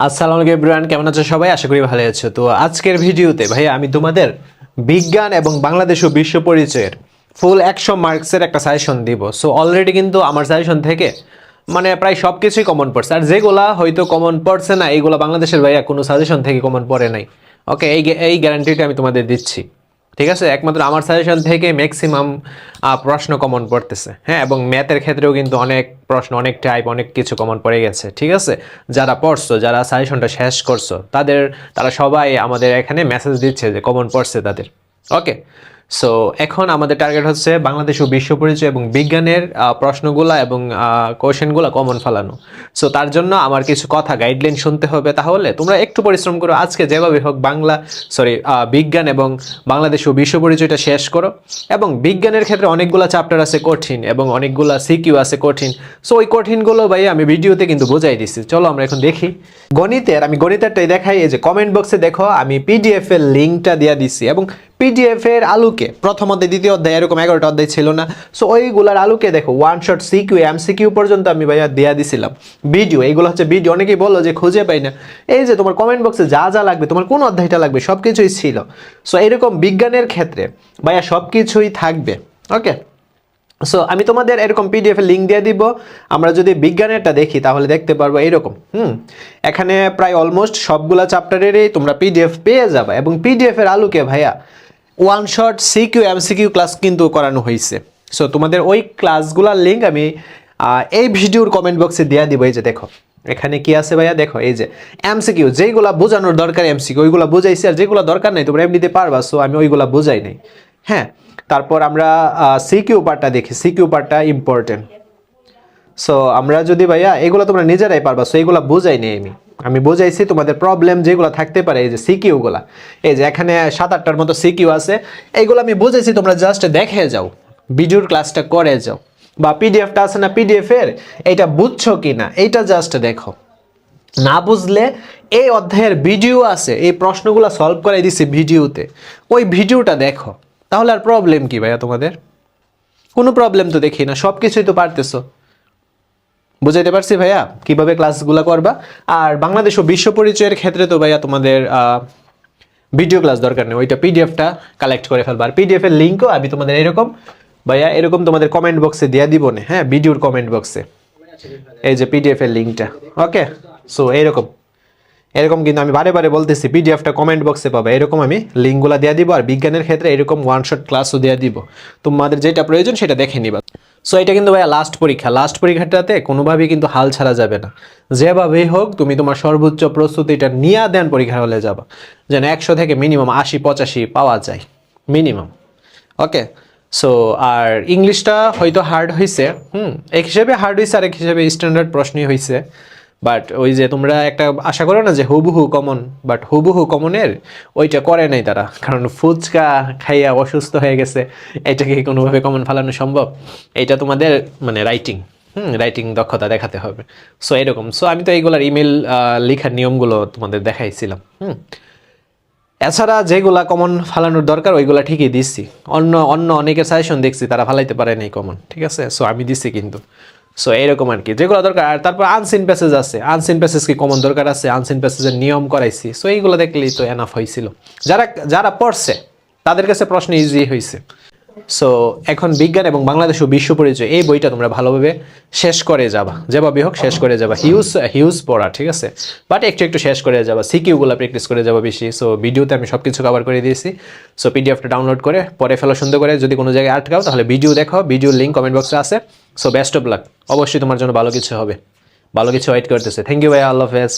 আসসালামু আলাইকুম এভরিওয়ান, কেমন আছো সবাই? আশা করি ভালো আছো। তো আজকের ভিডিওতে ভাই আমি তোমাদের বিজ্ঞান এবং বাংলাদেশ ও বিশ্ব পরিচয়ের ফুল 100 মার্কসের একটা সাজেশন দিব। সো অলরেডি কিন্তু আমার সাজেশন থেকে প্রায় সব কিছুই কমন পড়ছে, আর যেগুলা হয়তো কমন পড়ছে না এইগুলা বাংলাদেশের ভাইয়া কোনো সাজেশন থেকে কমন পড়ে নাই। ওকে, এই গ্যারান্টিটা আমি তোমাদের দিচ্ছি। ঠিক আছে, একমাত্র আমার সাজেশন থেকে ম্যাক্সিমাম প্রশ্ন কমন পড়তেছে। হ্যাঁ, এবং ম্যাথের ক্ষেত্রেও কিন্তু অনেক প্রশ্ন, অনেক টাইপ, অনেক কিছু কমন পড়ে গেছে। ঠিক আছে, যারা পড়ছো, যারা সাজেশনটা শেষ করছো, তারা সবাই আমাদের এখানে মেসেজ দিচ্ছে যে কমন পড়ছে তাদের। ওকে, সো এখন আমাদের টার্গেট হচ্ছে বাংলাদেশ ও বিশ্ব পরিচয় এবং বিজ্ঞানের প্রশ্নগুলা এবং কোশ্চেনগুলো কমন ফেলানো। সো তার জন্য আমার কিছু কথা গাইডলাইন শুনতে হবে। তাহলে তোমরা একটু পরিশ্রম করো, আজকে যেভাবে হোক বিজ্ঞান এবং বাংলাদেশ ও বিশ্ব পরিচয়টা শেষ করো। এবং বিজ্ঞানের ক্ষেত্রে অনেকগুলো চ্যাপ্টার আছে কঠিন এবং অনেকগুলো সিকিউ আছে কঠিন। সো ওই কঠিনগুলো ভাই আমি ভিডিওতে কিন্তু বোঝাই দিচ্ছি। চলো আমরা এখন দেখি আমি গণিতেরটাই দেখাই। এই যে কমেন্ট বক্সে দেখো, আমি পিডিএফ এর লিঙ্কটা দিয়ে দিচ্ছি এবং পিডিএফ এর আলোকে প্রথম অধ্যায়, দ্বিতীয় অধ্যায়, এরকম 11টা অধ্যায় ছিল না। সো ওইগুলার আলোকে দেখো ওয়ান শট সিকিউ, এমসিকিউ পর্যন্ত আমি ভাইয়া দেয়া দিছিলাম ভিডিও। এইগুলো হচ্ছে ভিডিও। অনেকেই বললো যে খুঁজে পাই না। এই যে তোমার কমেন্ট বক্সে যা যা লাগবে, তোমার কোন অধ্যায়টা লাগবে, সব কিছুই ছিল। সো এরকম বিজ্ঞানের ক্ষেত্রে ভাইয়া সব কিছুই থাকবে। ওকে, সো আমি তোমাদের এরকম পিডিএফ এর লিঙ্ক দিয়ে দিব। আমরা যদি বিজ্ঞানেরটা দেখি তাহলে দেখতে পারবো এরকম এখানে প্রায় অলমোস্ট সবগুলা চ্যাপ্টারেরই তোমরা পিডিএফ পেয়ে যাবে এবং পিডিএফ এর আলোকে ভাইয়া one shot CQ MCQ class কিন্তু করানো হয়েছে। সো তোমাদের ওই ক্লাসগুলোর লিঙ্ক আমি এই ভিডিওর কমেন্ট বক্সে দিয়ে দিব। এই যে দেখো এখানে কি আছে ভাইয়া, দেখো এই যে এমসিকিউ, যেইগুলা বোঝানোর দরকার এমসিকিউ ওইগুলা বুঝাইছি, আর যেগুলো দরকার নাই তোমরা এমনিতে পারবা। সো আমি ওইগুলা বুঝাই নাই। হ্যাঁ, তারপর আমরা সিকিউ পার্টটা দেখি। সিকিউ পার্টটা ইম্পর্টেন্ট। সো আমরা যদি ভাইয়া এগুলো তোমরা নিজেরাই পারবা। সো এইগুলা বুঝাই নেই আমি বুঝাইছি তোমাদের প্রবলেম যেগুলো থাকতে পারে। এই যে সিকিউগুলা, এই যে এখানে 7-8টার মতো সিকিউ আছে, এইগুলো আমি বুঝাইছি। তোমরা জাস্ট দেখে যাও, ভিডিওর ক্লাসটা করে যাও, বা পিডিএফটা আছে না পিডিএফ এর, এইটা বুঝছো কি না এইটা জাস্ট দেখো। না বুঝলে এই অধ্যায়ের ভিডিও আছে, এই প্রশ্নগুলো সলভ করাই দিছি ভিডিওতে, ওই ভিডিওটা দেখো। তাহলে আর প্রবলেম কি ভাইয়া তোমাদের? কোনো প্রবলেম তো দেখি না, সব কিছুই তো পারতেছো। বুঝাইতে পারছি ভাইয়া কিভাবে ক্লাসগুলো করবা? আর বাংলাদেশ ও বিশ্ব পরিচয়ের ক্ষেত্রে তো ভাইয়া তোমাদের ভিডিও ক্লাস দরকার নেই, ওইটা পিডিএফটা কালেক্ট করে ফেলবা। আর পিডিএফ এর লিঙ্কও আমি তোমাদের এরকম ভাইয়া এরকম তোমাদের কমেন্ট বক্সে দিয়ে দিব না। হ্যাঁ, ভিডিওর কমেন্ট বক্সে এই যে পিডিএফ এর লিঙ্কটা। ওকে, সো এরকম কিন্তু আমি বারে বারে বলতেছি, পিডিএফটা কমেন্ট বক্সে পাবে। এরকম আমি লিঙ্কগুলো দিয়ে দিব। আর বিজ্ঞানের ক্ষেত্রে এরকম ওয়ান শট ক্লাসও দিয়ে দিব, তোমাদের যেটা প্রয়োজন সেটা দেখে নিবা। সো এটা কিন্তু ভাইয়া লাস্ট পরীক্ষা। লাস্ট পরীক্ষাটাতে কোনোভাবেই কিন্তু হাল ছাড়া যাবে না। যেভাবেই হোক তুমি তোমার সর্বোচ্চ প্রস্তুতিটা নিয়ে দেন পরীক্ষা হলে যাবা, যেন 100 থেকে মিনিমাম 80-85 পাওয়া যায় মিনিমাম। ওকে, সো আর ইংলিশটা হয়তো হার্ড হয়েছে, এক হিসেবে হার্ড হয়েছে, আর এক হিসেবে স্ট্যান্ডার্ড প্রশ্নই হয়েছে। বাট ওই যে তোমরা একটা আশা করো না যে হুবহু কমন, বাট হুবহু কমনের ওইটা করে নাই তারা, কারণ ফুচকা খাইয়া অসুস্থ হয়ে গেছে। এটাকে কোনোভাবে কমন ফেলানো সম্ভব? এটা তোমাদের রাইটিং দক্ষতা দেখাতে হবে। সো এরকম। সো আমি তো এইগুলার ইমেল লেখার নিয়মগুলো তোমাদের দেখাইছিলাম। এছাড়া যেগুলা কমন ফালানোর দরকার ওইগুলা ঠিকই দিচ্ছি। অন্য অনেকের সাজেশন দেখছি তারা ফালাইতে পারে নাই কমন। ঠিক আছে, সো আমি দিচ্ছি কিন্তু। সো এরকম আর কি, যেগুলো দরকার। আর তারপর আনসিন প্যাসেজ আছে, আনসিন প্যাসেজ কি কমন দরকার আছে? আনসিন প্যাসেজের নিয়ম করাইছি। সো এইগুলো দেখলেই তো এনাফ হয়েছিল। যারা পড়ছে তাদের কাছে প্রশ্ন ইজি হয়েছে। সো এখন বিজ্ঞান এবং বাংলাদেশ ও বিশ্ব পরিচয় এই বইটা তোমরা ভালোভাবে শেষ করে যাবা, যেভাবে হোক শেষ করে যাবা। হিউজ পড়া, ঠিক আছে, বাট একটু শেষ করে যাবা। সিকিউগুলো প্র্যাকটিস করে যাবা বেশি। সো ভিডিওতে আমি সব কিছু কভার করে দিয়েছি। সো পিডিএফটা ডাউনলোড করে পরে ফেলো সুন্দর করে। যদি কোনো জায়গায় আটকাও তাহলে ভিডিও দেখো, ভিডিওর লিঙ্ক কমেন্ট বক্সে আছে। সো বেস্ট অফ লাক, অবশ্যই তোমার জন্য ভালো কিছু হবে, ভালো কিছু ওয়েট করতেছে। থ্যাংক ইউ ভাইয়া, আল্লাহ হাফেজ।